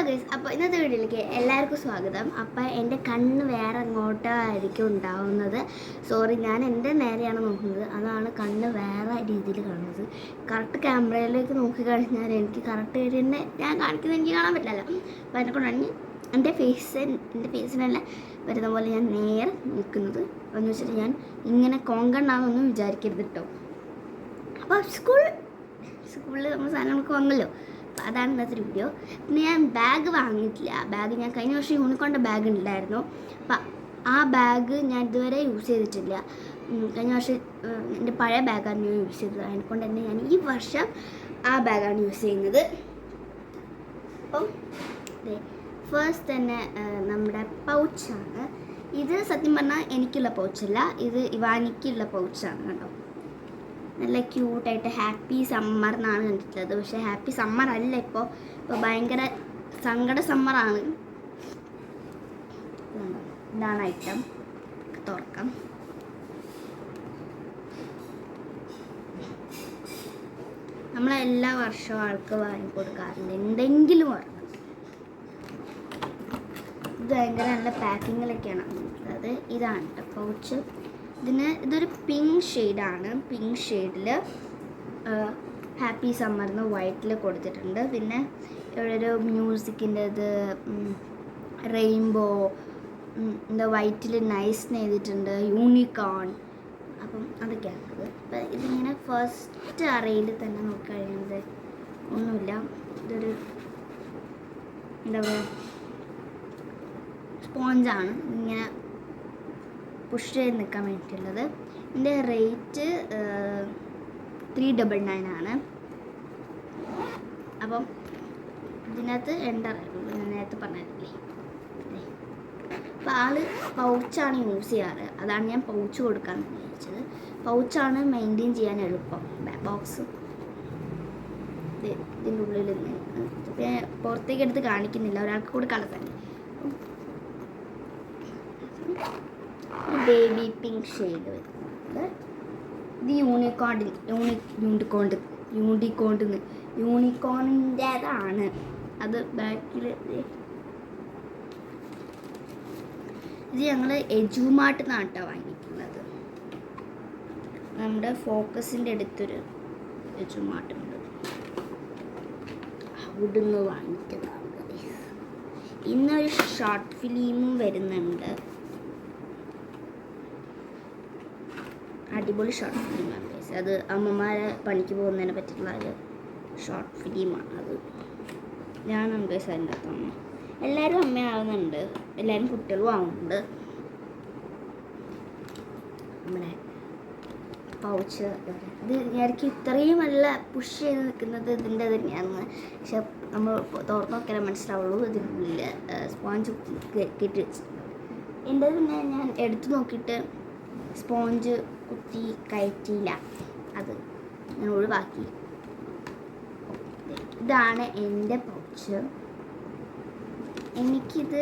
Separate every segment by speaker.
Speaker 1: Guys, അപ്പോൾ ഇന്നത്തെ വീഡിയോയിലേക്ക് എല്ലാവർക്കും സ്വാഗതം. അപ്പോൾ എൻ്റെ കണ്ണ് വേറെ അങ്ങോട്ടായിരിക്കും ഉണ്ടാവുന്നത്. സോറി, ഞാൻ എൻ്റെ നേരെയാണ് നോക്കുന്നത്, അതാണ് കണ്ണ് വേറെ രീതിയിൽ കാണുന്നത്. കറക്റ്റ് ക്യാമറയിലേക്ക് നോക്കിക്കഴിഞ്ഞാൽ എനിക്ക് കറക്റ്റ് തന്നെ ഞാൻ കാണിക്കുന്നത് എനിക്ക് കാണാൻ പറ്റില്ല. അപ്പോൾ അതിനെക്കൊണ്ടാണ് എൻ്റെ ഫേസിനല്ല വരുന്ന പോലെ ഞാൻ നേരെ നിൽക്കുന്നത്. എന്ന് വെച്ചിട്ട് ഞാൻ ഇങ്ങനെ കോങ്കണ്ണാണെന്നൊന്നും വിചാരിക്കരുത് കേട്ടോ. അപ്പോൾ സ്കൂളിൽ നമ്മൾ സാധനങ്ങളൊക്കെ വാങ്ങല്ലോ, അപ്പോൾ അതാണ് ഇന്നത്തെ ഒരു വീഡിയോ. പിന്നെ ഞാൻ ബാഗ് വാങ്ങിയിട്ടില്ല. ബാഗ് ഞാൻ കഴിഞ്ഞ വർഷം യൂണിക്കോണിൻ്റെ ബാഗ് ഉണ്ടായിരുന്നു. അപ്പം ആ ബാഗ് ഞാൻ ഇതുവരെ യൂസ് ചെയ്തിട്ടില്ല. കഴിഞ്ഞ വർഷം എൻ്റെ പഴയ ബാഗാണ് ഞാൻ യൂസ് ചെയ്തത്. അതിനെക്കൊണ്ട് തന്നെ ഞാൻ ഈ വർഷം ആ ബാഗാണ് യൂസ് ചെയ്യുന്നത്. അപ്പം ഫസ്റ്റ് തന്നെ നമ്മുടെ പൗച്ചാണ്. ഇത് സത്യം പറഞ്ഞാൽ എനിക്കുള്ള പൗച്ചല്ല, ഇത് ഇവാനിക്കുള്ള പൗച്ചാണ് കേട്ടോ. നല്ല ക്യൂട്ടായിട്ട് ഹാപ്പി സമ്മർ എന്നാണ് കണ്ടിട്ടുള്ളത്. പക്ഷേ ഹാപ്പി സമ്മർ അല്ല, ഇപ്പോൾ ഭയങ്കര സങ്കട സമ്മറാണ്. ഇതാണ് ഐറ്റം. തുറക്കാം. നമ്മളെല്ലാ വർഷവും ആൾക്ക് വാങ്ങിക്കൊടുക്കാറുണ്ട് എന്തെങ്കിലും ഓർമ്മ. ഇത് ഭയങ്കര നല്ല പാക്കിങ്ങിലൊക്കെയാണ് അത്. ഇതാണ് കേട്ടോ പൗച്ച്. ഇതൊരു പിങ്ക് ഷെയ്ഡാണ്. പിങ്ക് ഷെയ്ഡിൽ ഹാപ്പി സമ്മർന്ന് വൈറ്റിൽ കൊടുത്തിട്ടുണ്ട്. പിന്നെ ഇവിടെ ഒരു മ്യൂസിക്കിൻ്റെ ഇത് റെയിൻബോ എന്താ വൈറ്റിൽ നൈസ് എഴുതിയിട്ടുണ്ട്, യൂണിക്കോൺ. അപ്പം അതൊക്കെയാണ് ഇത്. അപ്പം ഇതിങ്ങനെ ഫസ്റ്റ് അറയിൽ തന്നെ നോക്കിക്കഴിയുന്നത് ഒന്നുമില്ല. ഇതൊരു എന്താ പറയുക സ്പോഞ്ചാണ്, ഇങ്ങനെ പുഷ് ചെയ്ത് നിൽക്കാൻ വേണ്ടിയിട്ടുള്ളത്. ഇതിൻ്റെ റേറ്റ് 399 ആണ്. അപ്പം ഇതിനകത്ത് നേരത്തെ പറഞ്ഞില്ലേ. അപ്പോൾ ആള് പൗച്ചാണ് യൂസ് ചെയ്യാറ്, അതാണ് ഞാൻ പൗച്ച് കൊടുക്കാമെന്ന് വിചാരിച്ചത്. പൗച്ചാണ് മെയിൻറ്റെയിൻ ചെയ്യാൻ എളുപ്പം. ബോക്സ് ഇതിൻ്റെ ഉള്ളിൽ നിന്ന് പുറത്തേക്ക് എടുത്ത് കാണിക്കുന്നില്ല, ഒരാൾക്ക് കൂടി കളത്താൻ. ബേബി പിങ്ക് ഷെയ്ഡ് വരുന്നുണ്ട്. ഇത് യൂണിക്കോണിൻ്റേതാണ്. അത് ബാക്കിൽ ഇത് ഞങ്ങൾ എജുമാർട്ട് നാട്ടാണ് വാങ്ങിക്കുന്നത്. നമ്മുടെ ഫോക്കസിൻ്റെ അടുത്തൊരു എജുമാർട്ട് ഉണ്ട്, അവിടുന്ന് വാങ്ങിക്കുന്നതാണ്. ഇന്നൊരു ഷോർട്ട് ഫിലിമും വരുന്നുണ്ട്, അടിപൊളി ഷോർട്ട് ഫിലിമാണ്. അത് അമ്മമാരെ പണിക്ക് പോകുന്നതിനെ പറ്റിയിട്ടുള്ള ഒരു ഷോർട്ട് ഫിലിമാണ്. അത് ഞാനാണ് ഗൈസ് അതിൻ്റെ അകത്ത് അമ്മ. എല്ലാവരും അമ്മയാവുന്നുണ്ട്, എല്ലാവരും കുട്ടികളും ആവുന്നുണ്ട്. നമ്മുടെ പൗച്ച് ഇത് എനിക്ക് ഇത്രയും നല്ല പുഷ് ചെയ്ത് നിൽക്കുന്നത് ഇതിൻ്റെ തന്നെയാണ്. പക്ഷെ നമ്മൾ തുറന്നു നോക്കിയാലേ മനസ്സിലാവുള്ളൂ. ഇതിനുള്ളിൽ സ്പോഞ്ച് കെട്ടി വെച്ചിട്ടുണ്ട്. എൻ്റെ പിന്നെ ഞാൻ എടുത്തു നോക്കിയിട്ട് സ്പോഞ്ച് കുത്തി കയറ്റിയില്ല, അത് ഞാൻ ഒഴിവാക്കി. ഇതാണ് എൻ്റെ പൗച്ച്. എനിക്കിത്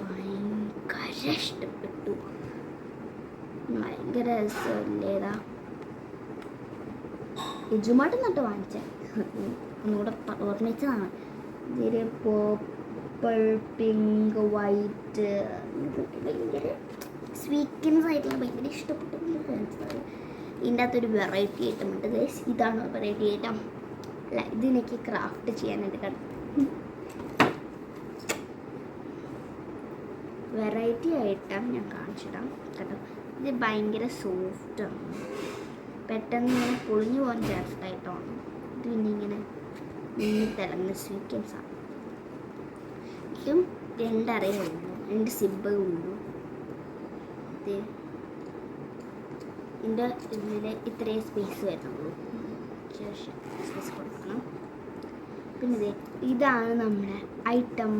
Speaker 1: ഭയങ്കര ഇഷ്ടപ്പെട്ടു, ഭയങ്കര രസമില്ലേതാ. എജുമാർട്ട് നട്ട് വാങ്ങിച്ചേ, ഒന്നുകൂടെ ഓർമ്മിച്ചതാണ്. ഇതിൽ പേർപ്പിൾ പിങ്ക് വൈറ്റ് ഇതൊക്കെ ഭയങ്കര സ്വീറ്റ്നെസ് ആയിട്ടുള്ള ഭയങ്കര ഇഷ്ടപ്പെട്ടു. ഇതിൻ്റെ അകത്തൊരു വെറൈറ്റി ഐറ്റം ഉണ്ട്. ഇതാണ് വെറൈറ്റി ഐറ്റം. അല്ല, ഇതെനിക്ക് ക്രാഫ്റ്റ് ചെയ്യാനായിട്ട് കണ്ടു. വെറൈറ്റി ഐറ്റം ഞാൻ കാണിച്ചിടാം കേട്ടോ. ഇത് ഭയങ്കര സോഫ്റ്റാണ്, പെട്ടെന്ന് ഇങ്ങനെ പൊളിഞ്ഞു പോകാൻ ചാൻസ് ആയിട്ടാണ്. ഇത് പിന്നെ ഇങ്ങനെ തിളങ്ങുന്ന സ്വീറ്റ്നെസ്സാണ്. ഇതും 2 അറയേ ഉള്ളൂ, 2 സിബ്ബേ ഉള്ളൂ. ഇതിൻ്റെ ഇതിൽ ഇത്രയും സ്പേസ് വരുന്നുള്ളൂ, സ്പേസ് കൊടുക്കണം. പിന്നെ ഇതാണ് നമ്മുടെ ഐറ്റം.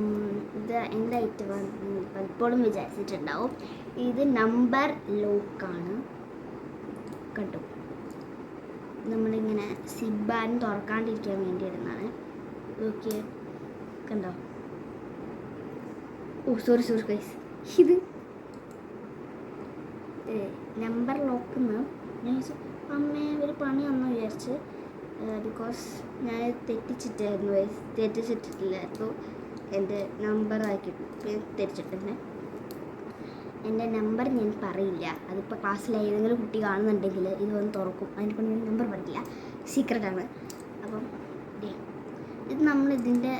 Speaker 1: ഇത് എൻ്റെ ഐറ്റം പലപ്പോഴും വിചാരിച്ചിട്ടുണ്ടാവും. ഇത് നമ്പർ ലോക്കാണ് കേട്ടോ. നമ്മളിങ്ങനെ സിബ്ബാൻ തുറക്കാണ്ടിരിക്കാൻ വേണ്ടി ഇടുന്നതാണ്. ഓക്കെ, കണ്ടോ? ഓ സോറി ഗൈസ്, ഇത് നമ്പർ ലോക്കെന്ന് ഞാൻ അമ്മേ ഒരു പണി വന്നു വിചാരിച്ച്. ബിക്കോസ് ഞാൻ തെറ്റിച്ചിട്ടില്ലായിരുന്നു. എൻ്റെ നമ്പർ ആക്കി തിരിച്ചിട്ടുണ്ട്. എൻ്റെ നമ്പർ ഞാൻ പറയില്ല. അതിപ്പോൾ ക്ലാസ്സിൽ ഏതെങ്കിലും കുട്ടി കാണുന്നുണ്ടെങ്കിൽ ഇത് വന്ന് തുറക്കും. അതിനെക്കൊണ്ട് ഞാൻ നമ്പർ പറയില്ല, സീക്രട്ടാണ്. അപ്പം ഇത് നമ്മൾ ഇതായിരുന്നു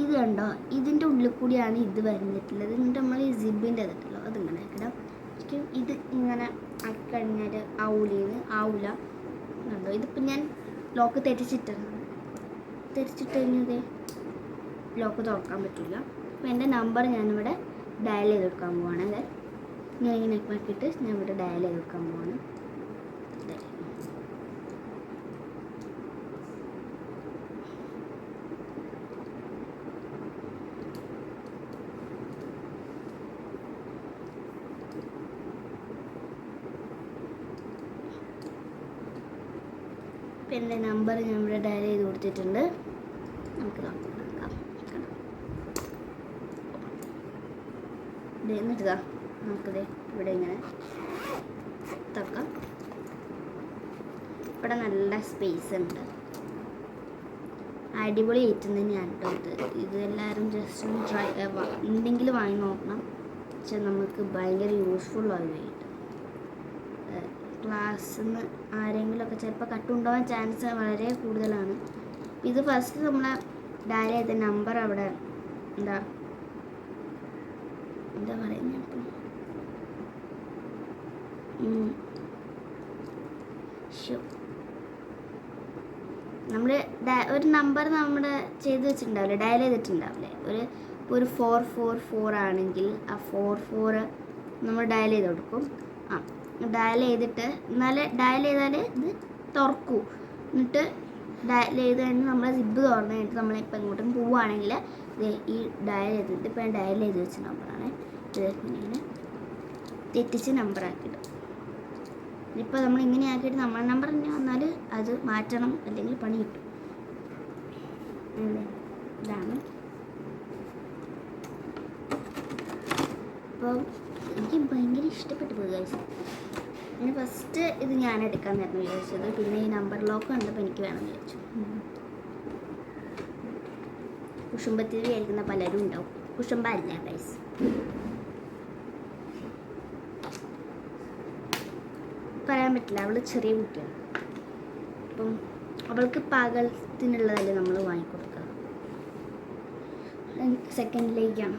Speaker 1: ഇത് കണ്ടോ, ഇതിൻ്റെ ഉള്ളിൽ കൂടിയാണ് ഇത് വരുന്നിട്ടുള്ളത്. എന്നിട്ട് നമ്മൾ ഈ സിബിൻ്റെ ഇതിട്ടല്ലോ അതിങ്ങനെ ആക്കിടാം. ഇത് ഇങ്ങനെ ആക്കിക്കഴിഞ്ഞാൽ ആവൂല കണ്ടോ. ഇതിപ്പോൾ ഞാൻ ലോക്ക് തെറ്റിച്ചിട്ട് കഴിഞ്ഞത് ലോക്ക് തുറക്കാൻ പറ്റില്ല. അപ്പോൾ എൻ്റെ നമ്പർ ഞാനിവിടെ ഡയൽ ചെയ്തെടുക്കാൻ പോവാണെങ്കിൽ ഞാൻ ഇങ്ങനെ ആക്കിയിട്ട് ഞാൻ ഇവിടെ ഡയൽ ചെയ്തെടുക്കാൻ പോവാണ്. ഇപ്പം എൻ്റെ നമ്പർ ഞാൻ ഇവിടെ ഡയൽ ചെയ്ത് കൊടുത്തിട്ടുണ്ട്. നമുക്ക് നോക്കാം. എന്നിട്ടാ നമുക്കിത് ഇവിടെ ഇങ്ങനെ തക്കാം. ഇവിടെ നല്ല സ്പേസ് ഉണ്ട്. അടിപൊളി ഐറ്റം തന്നെയാണ് കേട്ടോ ഇത്. എല്ലാവരും ജസ്റ്റ് ഒന്ന് ട്രൈ ഉണ്ടെങ്കിൽ വാങ്ങി നോക്കണം. പക്ഷെ നമുക്ക് ഭയങ്കര യൂസ്ഫുള്ളായി കിട്ടും. ക്ലാസ്സിൽ നിന്ന് ആരെങ്കിലുമൊക്കെ ചിലപ്പോൾ കട്ടുണ്ടാവാൻ ചാൻസ് വളരെ കൂടുതലാണ്. ഇത് ഫസ്റ്റ് നമ്മളെ ഡയൽ ചെയ്ത നമ്പർ അവിടെ എന്താ പറയുന്നത് നമ്മൾ ഒരു നമ്പർ നമ്മൾ ചെയ്ത് വെച്ചിട്ടുണ്ടാവില്ലേ, ഡയൽ ചെയ്തിട്ടുണ്ടാവില്ലേ. ഒരു 444 ആണെങ്കിൽ ആ 44 നമ്മൾ ഡയൽ ചെയ്ത് കൊടുക്കും. ഡയൽ ചെയ്തിട്ട് ഡയൽ ചെയ്താൽ ഇത് തുറക്കൂ. എന്നിട്ട് ഡയൽ ചെയ്ത് കഴിഞ്ഞ് നമ്മൾ സിബ് തുറന്ന് കഴിഞ്ഞിട്ട് നമ്മളിപ്പോൾ എങ്ങോട്ടും പോവുകയാണെങ്കിൽ ഈ ഡയൽ ചെയ്തിട്ട് ഇപ്പോൾ ഞാൻ ഡയൽ ചെയ്ത് വെച്ച നമ്പറാണ് ഇത്. ഇങ്ങനെ തെറ്റിച്ച് നമ്പറാക്കിയിടും. ഇപ്പോൾ നമ്മൾ ഇങ്ങനെ ആക്കിയിട്ട് നമ്മളെ നമ്പർ തന്നെ വന്നാൽ അത് മാറ്റണം, അല്ലെങ്കിൽ പണി കിട്ടും. ഇതാണ്. അപ്പോൾ എനിക്ക് ഭയങ്കര ഇഷ്ടപ്പെട്ടു പോയി ഗൈസ്. പിന്നെ ഫസ്റ്റ് ഇത് ഞാൻ എടുക്കാമെന്നായിരുന്നു വിചാരിച്ചത്. പിന്നെ ഈ നമ്പർ ലോക്ക് കണ്ടപ്പോൾ എനിക്ക് വേണമെന്ന് വിചാരിച്ചു. കുശുംബത്തിൽ വിചാരിക്കുന്ന പലരും ഉണ്ടാവും. കുശുംബ അല്ല ഗൈസ്. പറയാൻ പറ്റില്ല, അവൾ ചെറിയ കുട്ടിയാണ്. അപ്പം അവൾക്ക് പാകത്തിനുള്ളതല്ലേ നമ്മൾ വാങ്ങിക്കൊടുക്കുക. സെക്കൻഡിലേക്കാണ്,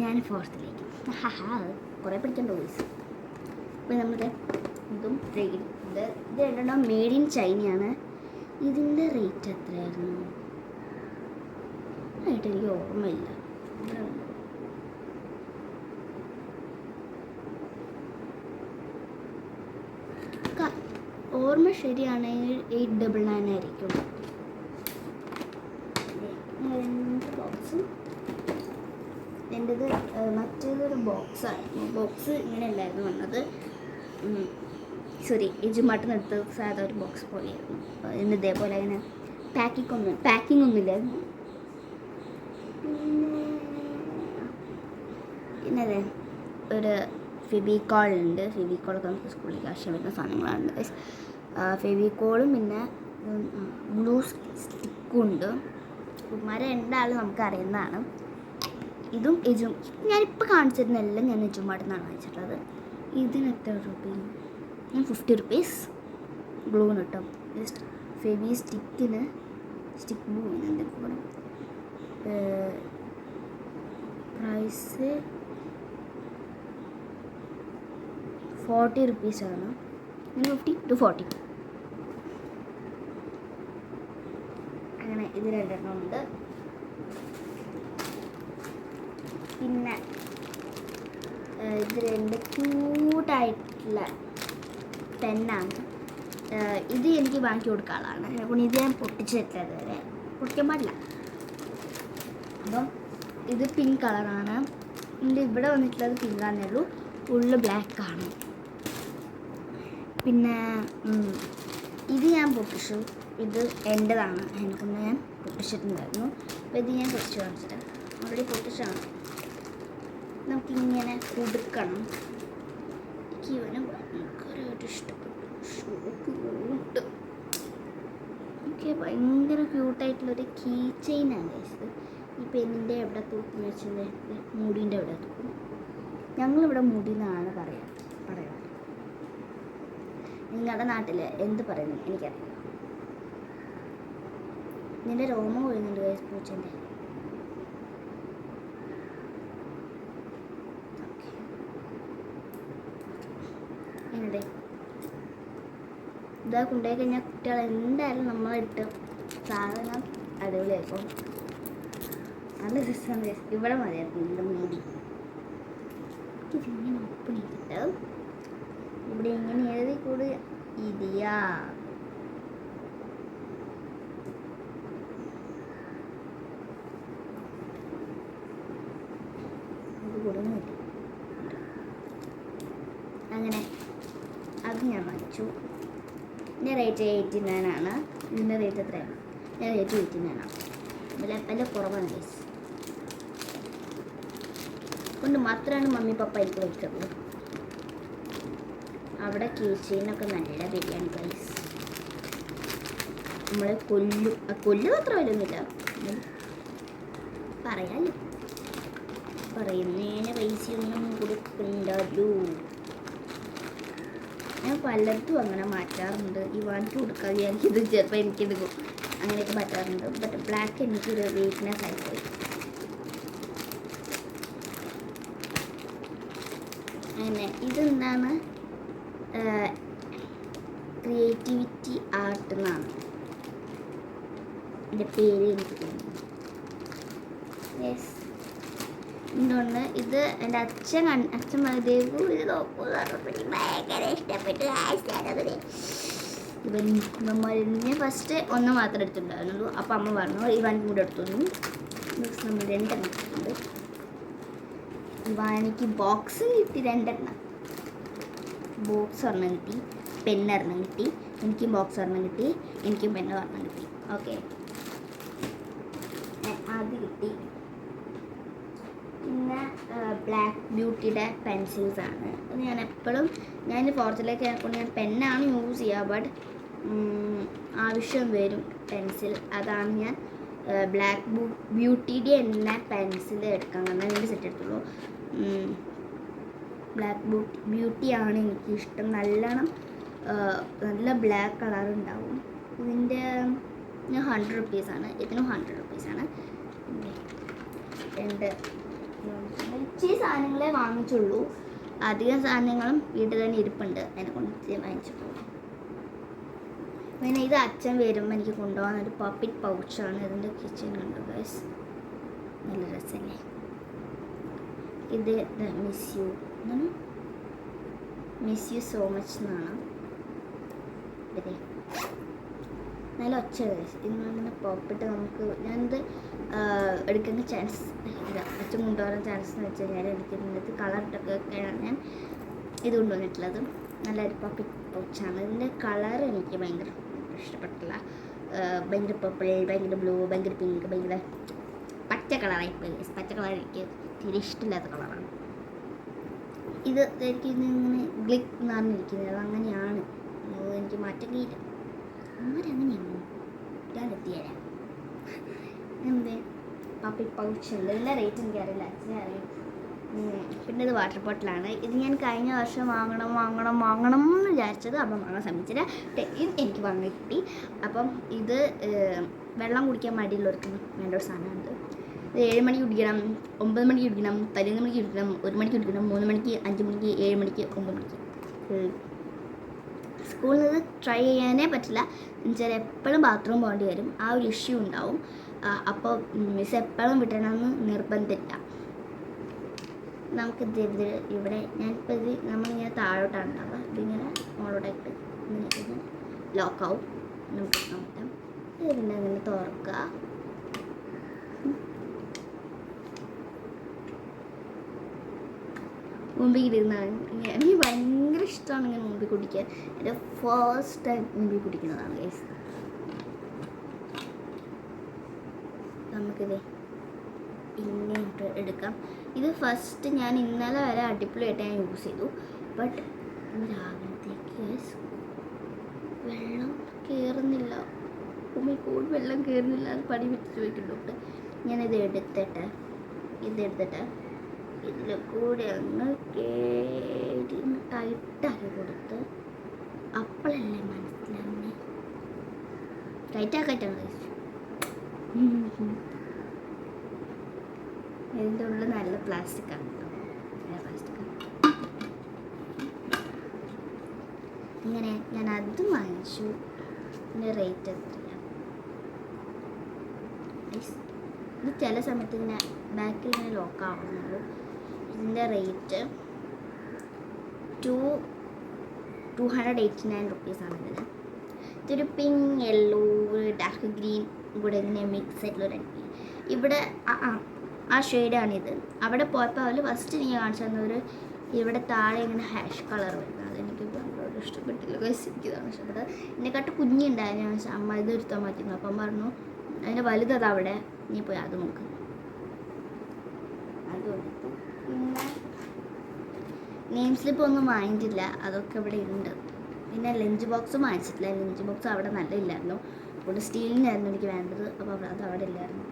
Speaker 1: ഞാൻ ഫോർത്തിലേക്ക്. കുറേ പഠിക്കണ്ട വോയിസ്. അപ്പോൾ നമ്മളുടെ ഇതും ഇത് രണ്ടെണ്ണം മെയ്ഡ് ഇൻ ചൈനയാണ്. ഇതിൻ്റെ റേറ്റ് എത്രയായിരുന്നു ആയിട്ട് എനിക്ക് ഓർമ്മയില്ല. ഓർമ്മ ശരിയാണെങ്കിൽ 899 ആയിരിക്കും. ബോക്സ് എൻ്റെത് മറ്റേതൊരു ബോക്സായിരുന്നു. ബോക്സ് ഇങ്ങനെയല്ലായിരുന്നു വന്നത്. സോറി, ഇജുമാട്ടിന് എടുത്ത് സാധാ ഒരു ബോക്സ് പോലെയായിരുന്നു. ഇന്ന് ഇതേപോലെ അങ്ങനെ പാക്കിംഗ് ഒന്നുമില്ലായിരുന്നു. പിന്നെ അതെ ഒരു ഫെവിക്കോൾ ഉണ്ട്. ഫെവിക്കോളൊക്കെ നമുക്ക് സ്കൂളിലേക്ക് ആവശ്യം വരുന്ന സാധനങ്ങളാണ്. ഫെവിക്കോളും പിന്നെ ഗ്ലൂ സ്റ്റിക്കും ഉണ്ട്. കുമാരൻ രണ്ടാളും നമുക്ക് അറിയുന്നതാണ്. ഇതും എജും ഞാനിപ്പോൾ കാണിച്ചിരുന്നെല്ലാം ഞാൻ എജുമാട്ടെന്നാണ് വാങ്ങിച്ചിട്ടുള്ളത്. ഇതിന് എത്ര രൂപയും ഞാൻ 50 റുപ്പീസ് ഗ്ലൂവിന് കിട്ടും. ജസ്റ്റ് ഫെവി സ്റ്റിക്കിന് സ്റ്റിക്ക് ഗ്ലൂവിന് എന്തൊക്കെ പറയും പ്രൈസ് 40 റുപ്പീസാണ്. 50 to 40. അങ്ങനെ ഇത് രണ്ടെണ്ണം ഉണ്ട്. പിന്നെ ഇത് രണ്ട് ക്യൂട്ടായിട്ടുള്ള പെന്നാണ്. ഇത് എനിക്ക് വാങ്ങി കൊടുക്കാനുള്ളതാണ്. അപ്പോൾ ഇത് ഞാൻ പൊട്ടിച്ചിട്ടത് വരെ പൊട്ടിക്കാൻ പാടില്ല. അപ്പം ഇത് പിങ്ക് കളറാണ്. ഇതിൻ്റെ ഇവിടെ വന്നിട്ടുള്ളത് പിങ്കാന്നേ ഉള്ളൂ, ഫുള്ള് ബ്ലാക്കാണ്. പിന്നെ ഇത് ഞാൻ പൊട്ടിച്ചു. ഇത് എൻ്റെതാണ്, എനിക്കൊന്ന് ഞാൻ പൊട്ടിച്ചിട്ടുണ്ടായിരുന്നു. അപ്പോൾ ഇത് ഞാൻ പൊട്ടിച്ച് കാണിച്ചിട്ട് ഓൾറെഡി പൊട്ടിച്ചാണ്. നമുക്കിങ്ങനെ കൊടുക്കണം. എനിക്ക് ഇവന് ഭയങ്കരമായിട്ട് ഇഷ്ടപ്പെട്ടു. Shoot okay. ഓക്കെ, ഭയങ്കര ക്യൂട്ടായിട്ടുള്ളൊരു കീ ചെയിനാണ് ഇത്. ഈ പെന്നിൻ്റെ എവിടെ തൂക്കി വെച്ചത്, മുടീൻ്റെ എവിടെ തൂക്കും. ഞങ്ങളിവിടെ മുടി എന്നാണ് പറയാറ്. നിങ്ങളുടെ നാട്ടിൽ എന്ത് പറയുന്നു എനിക്കറിയാം. നിന്റെ രോമം കൊഴുന്നുണ്ട് പൂച്ചൻ്റെ. എങ്ങനെ ഇതാ കൊണ്ടുപോയി കഴിഞ്ഞാൽ കുട്ടികൾ എന്തായാലും നമ്മളെടുത്ത് സാധനം അടിപൊളിയായിരിക്കും. നല്ല രസമാണ്. ഇവിടെ മതിയായിരുന്നു ഇതിൻ്റെ മുടി. ഇതിങ്ങനെ ഓപ്പൺ ചെയ്തിട്ട് ഇവിടെ ഇങ്ങനെ എഴുതി കൂടി ഇതിയാ. ഇത് കൊടുക്കുന്നില്ല. അങ്ങനെ അത് ഞാൻ വാങ്ങിച്ചു. ഇതിൻ്റെ റേറ്റ് 89 ആണ്. ഇതിൻ്റെ റേറ്റ് എത്രയാണ്? ഞാൻ റേറ്റ് 89 ആണ്. വില കുറവാണ് ഗൈസ്. കൊണ്ട് മാത്രമാണ് മമ്മി പപ്പ എനിക്ക് വയ്ക്കുള്ളൂ. അവിടെ കീച്ചീനൊക്കെ നല്ല ബിരിയാണി ഗൈസ്. നമ്മളെ കൊല്ലു അത്ര വിലയൊന്നുമില്ല, പറയാലോ. പറയുന്നതിന് പൈസയൊന്നും കൊടുക്കണ്ടല്ലോ. ഞാൻ പലർക്കും അങ്ങനെ മാറ്റാറുണ്ട്. ഇവാൻക്ക് കൊടുക്കാൻ വിചാരിച്ചത് ചിലപ്പോൾ എനിക്കിത് അങ്ങനെയൊക്കെ പറ്റാറുണ്ട്. ബട്ട് ബ്ലാക്ക് എനിക്കൊരു വീക്ക്നെസ് ആയിപ്പോയി. അങ്ങനെ ഇതെന്താണ്, ക്രിയേറ്റിവിറ്റി ആർട്ട് എന്നാണ് എൻ്റെ പേര് എനിക്ക് തോന്നുന്നു. യെസ്, എന്തുകൊണ്ട് ഇത് എൻ്റെ അച്ഛൻ മതിദേവു ഇത് നോക്കുക ഭയങ്കര ഇഷ്ടപ്പെട്ടു. ഇവൻ നമ്മൾ ഫസ്റ്റ് ഒന്ന് മാത്രമേ എടുത്തിട്ടുണ്ടായിരുന്നുള്ളൂ. അപ്പം അമ്മ പറഞ്ഞു ഇവാൻ കൂടെ എടുത്തു. നമ്മൾ 2 എണ്ണം എടുത്തിട്ടുണ്ട്. ഇവാനിക്ക് ബോക്സ് കിട്ടി 2 എണ്ണം. ബോക്സ് ഒരെണ്ണം കിട്ടി, പെന്നൊരെണ്ണം കിട്ടി. എനിക്കും ബോക്സ് ഒരെണ്ണം കിട്ടി, എനിക്കും പെന്ന് ഒരെണ്ണം കിട്ടി. ഓക്കെ, അത് കിട്ടി. പിന്നെ ബ്ലാക്ക് ബ്യൂട്ടിയുടെ പെൻസിൽസാണ്. അത് ഞാൻ എപ്പോഴും ഞാൻ 4th ആയതുകൊണ്ട് ഞാൻ പെന്നാണ് യൂസ് ചെയ്യുക. ബട്ട് ആവശ്യം വരും പെൻസിൽ. അതാണ് ഞാൻ ബ്ലാക്ക് ബ്യൂട്ടിയുടെ തന്നെ പെൻസിൽ എടുക്കാൻ കാരണം എൻ്റെ സെറ്റ് എടുത്തുള്ളൂ. ബ്ലാക്ക് ബ്യൂട്ടിയാണ് എനിക്കിഷ്ടം. നല്ല ബ്ലാക്ക് കളർ ഉണ്ടാവും. ഇതിൻ്റെ 100 റുപ്പീസാണ്. ഇതിനും 100 റുപ്പീസാണ്. 2 ഇച്ചിരി സാധനങ്ങളെ വാങ്ങിച്ചുള്ളൂ. അധികം സാധനങ്ങളും വീട്ടിൽ തന്നെ ഇരിപ്പുണ്ട്. അതിനെ കൊണ്ട് വാങ്ങിച്ചു പോകും. പിന്നെ ഇത് അച്ഛൻ വരുമ്പോൾ എനിക്ക് കൊണ്ടുപോകാൻ ഒരു പപ്പിറ്റ് പൗച്ചാണ്. ഇതിൻ്റെ കിച്ചൺ കണ്ടു ഗൈസ്, നല്ല രസമല്ലേ. ഇത് മിസ് യു സോ മച്ച് എന്നാണ്. അതെ, നല്ല ഒച്ച ഗൈസ്. ഇങ്ങനെ പോപ്പിട്ട് നമുക്ക് ഞാനിത് എടുക്കുന്ന ചാൻസ് ഇല്ല. അച്ഛൻ കൊണ്ടുപോകാൻ ചാൻസ് എന്ന് വെച്ച് കഴിഞ്ഞാൽ എടുക്കുന്നത് കളറിട്ടൊക്കെയാണ് ഞാൻ ഇത് കൊണ്ടുവന്നിട്ടുള്ളത്. നല്ലൊരു പപ്പിറ്റ് പൗച്ചാണ്. ഇതിൻ്റെ കളർ എനിക്ക് ഭയങ്കര ഇഷ്ടപ്പെട്ടില്ല. ഭയങ്കര പർപ്പിൾ, ഭയങ്കര ബ്ലൂ, ഭയങ്കര പിങ്ക്, ഭയങ്കര പച്ച കളറായിപ്പോയി. പച്ച കളർ എനിക്ക് തീരെ ഇഷ്ടമില്ലാത്ത കളറാണ്. ഇത് എനിക്ക് ഇങ്ങനെ ഗ്ലിക്ക് എന്ന് പറഞ്ഞിരിക്കുന്നത് അത് അങ്ങനെയാണ്. എനിക്ക് മാറ്റം കഴിയില്ല. അങ്ങനെയാണ് ഞാൻ എത്തിയരാം. എന്ത് പപ്പി പൗച്ചുണ്ട്. ഇതിൻ്റെ റേറ്റ് എനിക്കറിയില്ല, അച്ഛനെ അറിയാം. പിന്നെ ഇത് വാട്ടർ ബോട്ടിലാണ്. ഇത് ഞാൻ കഴിഞ്ഞ വർഷം വാങ്ങണം എന്ന് വിചാരിച്ചത്. അപ്പം വാങ്ങാൻ ശ്രമിച്ചില്ല. എനിക്ക് വാങ്ങി കിട്ടി. അപ്പം ഇത് വെള്ളം കുടിക്കാൻ മടിയുള്ളവർക്ക് വേണ്ട ഒരു സാധനമുണ്ട്. ഇത് 7 മണിക്ക് കുടിക്കണം, 9 മണിക്ക് കുടിക്കണം, 11 മണിക്ക് കുടിക്കണം, 1 മണിക്ക് കുടിക്കണം, 3 മണിക്ക്, 5 മണിക്ക്, 7 മണിക്ക്, 9 മണിക്ക്. സ്കൂളിൽ നിന്ന് ട്രൈ ചെയ്യാനേ പറ്റില്ല. എന്നുവെച്ചാൽ എപ്പോഴും ബാത്റൂം പോകേണ്ടി വരും. ആ ഒരു ഇഷ്യൂ ഉണ്ടാവും. അപ്പോൾ മിസ് എപ്പോഴും വിടണമെന്ന് നിർബന്ധമില്ല. നമുക്കിത് ഇവിടെ ഞാനിപ്പോൾ ഇത് നമ്മളിങ്ങനെ താഴോട്ടാണ് ഉണ്ടാവുക. ഇതിങ്ങനെ മോളോട്ടായിട്ട് ഇങ്ങനെ ലോക്കാവും. നമുക്ക് നോക്കാം. ഇതിൻ്റെ അങ്ങനെ തുറക്കുക. മുമ്പിൽ ഇരുന്നാണ് എനിക്ക് ഭയങ്കര ഇഷ്ടമാണ് ഇങ്ങനെ മുമ്പിൽ കുടിക്കാൻ. എൻ്റെ ഫസ്റ്റ് ടൈം മുമ്പിൽ കുടിക്കുന്നതാണ് ഗൈസ്. നമുക്കിത് ഇങ്ങോട്ട് എടുക്കാം. ഇത് ഫസ്റ്റ് ഞാൻ ഇന്നലെ വരെ അടിപൊളിയായിട്ട് ഞാൻ യൂസ് ചെയ്തു. ബട്ട് രാവിലത്തേക്ക് വെള്ളം കയറുന്നില്ല. മൈ ഗോഡ് വെള്ളം കയറുന്നില്ല, അത് പണി വെച്ച് ചോദിക്കുന്നുണ്ട്. ഞാനിത് എടുത്തിട്ട് ഇതിൽ കൂടെ അങ്ങ് കയറി ടൈറ്റാക്കി കൊടുത്ത് അപ്പോഴല്ലേ മനസ്സിലാവുന്നേ. ടൈറ്റാക്കായിട്ടാണ് കഴിച്ചു. ഇതിൻ്റെ ഉള്ളിൽ നല്ല പ്ലാസ്റ്റിക്കാണ് കേട്ടോ, നല്ല പ്ലാസ്റ്റിക്കാണ്. ഇങ്ങനെ ഞാൻ അതും വാങ്ങിച്ചു. ഇതിൻ്റെ റേറ്റ് എത്രയാണ്? ഇത് ചില സമയത്ത് ഇങ്ങനെ ബാക്കിൽ ഇങ്ങനെ ലോക്ക് ആവുന്നുള്ളൂ. ഇതിൻ്റെ റേറ്റ് 289 റുപ്പീസാണ് ഇതിന്. ഇതൊരു പിങ്ക്, യെല്ലോ, ഡാർക്ക് ഗ്രീൻ കൂടെ ഇങ്ങനെ മിക്സ് ആയിട്ടുള്ള ഇവിടെ ആ ഷെയ്ഡാണിത്. അവിടെ പോയപ്പോൾ അവർ ഫസ്റ്റ് ഞാൻ കാണിച്ചു തന്നൊരു ഇവിടെ താഴെ ഇങ്ങനെ ഹാഷ് കളർ വരുന്നത്, അതെനിക്ക് ഭയങ്കര ഇഷ്ടപ്പെട്ടില്ല. എനിക്കിതാണ് ഇഷ്ടപ്പെട്ടത്. എന്നെക്കാട്ട് കുഞ്ഞുണ്ടായിരുന്നു. ഞാൻ അമ്മ ഇത് എടുത്താൽ പറ്റുന്നു. അപ്പം പറഞ്ഞു അതിൻ്റെ വലുതത് അവിടെ, നീ പോയി അത് നോക്ക്. അതുകൊണ്ട് പിന്നെ നെയിം സ്ലിപ്പ് ഒന്നും വാങ്ങിയിട്ടില്ല, അതൊക്കെ ഇവിടെ ഉണ്ട്. പിന്നെ ലഞ്ച് ബോക്സും വാങ്ങിച്ചിട്ടില്ല. ലഞ്ച് ബോക്സ് അവിടെ നല്ല ഇല്ലായിരുന്നു. അതുകൊണ്ട് സ്റ്റീലിനായിരുന്നു എനിക്ക് വേണ്ടത്. അപ്പോൾ അത് അവിടെ ഇല്ലായിരുന്നു.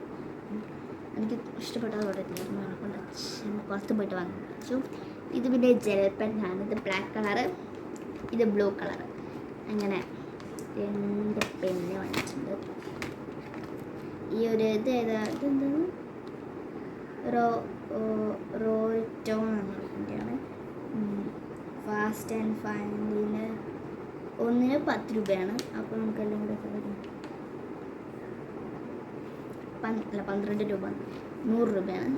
Speaker 1: എനിക്ക് ഇഷ്ടപ്പെട്ടത് അവിടെ ഇല്ലായിരുന്നു. അതുകൊണ്ട് പുറത്ത് പോയിട്ട് വാങ്ങിച്ചു. ഇത് പിന്നെ ജെൽ പെന്നാണ്. ഇത് ബ്ലാക്ക് കളറ്, ഇത് ബ്ലൂ കളറ്. അങ്ങനെ 2 പെന്ന് വാങ്ങിച്ചിട്ടുണ്ട്. ഈ ഒരു ഇത് ഇതെന്താണ് റോൾറ്റോൺ ആണ്. ഫാസ്റ്റ് ആൻഡ് ഫൈനലിന് ഒന്നിന് 10 രൂപയാണ്. അപ്പോൾ നമുക്കെല്ലാം കൂടെ 12 രൂപ, 100 രൂപയാണ്.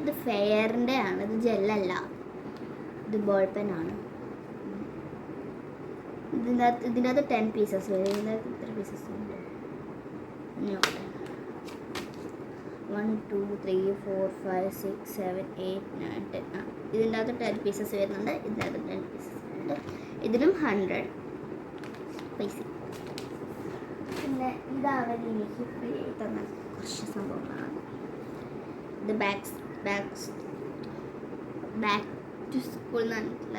Speaker 1: ഇത് ഫെയറിൻ്റെ ആണ്, ഇത് ജെല്ലല്ല, ഇത് ബോൾ പെന്നാണ്. ഇതിൻ്റെ അകത്ത് 10 പീസസ് വരും. ഇതിൻ്റെ അകത്ത് ഇത്ര പീസസ് ഉണ്ട്. 1 2 3 4 5 6 7 8 9 10. ഇതിൻ്റെ അകത്ത് 10 പീസസ് വരുന്നുണ്ട്. ഇതിൻ്റെ അകത്ത് 10 പീസസ് ഉണ്ട്. ഇതിലും 100 പൈസ. പിന്നെ ഇതാണ് എനിക്ക് ഫ്രീ ആയി തന്ന കുറച്ച് സംഭവങ്ങളാണ്. ഇത് ബാക്ക് ടു സ്കൂൾ എന്ന് പറഞ്ഞിട്ടുള്ള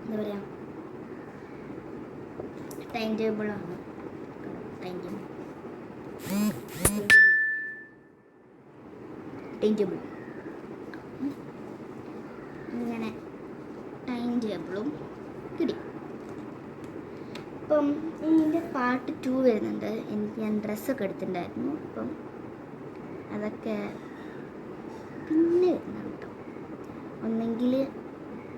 Speaker 1: എന്താ പറയുക ടൈം ടേബിളാണ്. ടൈം ടേബിൾ ഇങ്ങനെ ടൈം ടേബിളും കിട്ടി. അപ്പം ഇതിൻ്റെ പാർട്ട് 2 വരുന്നുണ്ട്. ഞാൻ ഡ്രസ്സൊക്കെ എടുത്തിട്ടുണ്ടായിരുന്നു. അപ്പം അതൊക്കെ പിന്നെ വരുന്നുണ്ട് കേട്ടോ. ഒന്നെങ്കിൽ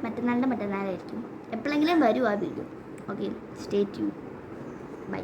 Speaker 1: മറ്റന്നാളായിരിക്കും. എപ്പോഴെങ്കിലും വരും ആ video. Okay, stay tune. By.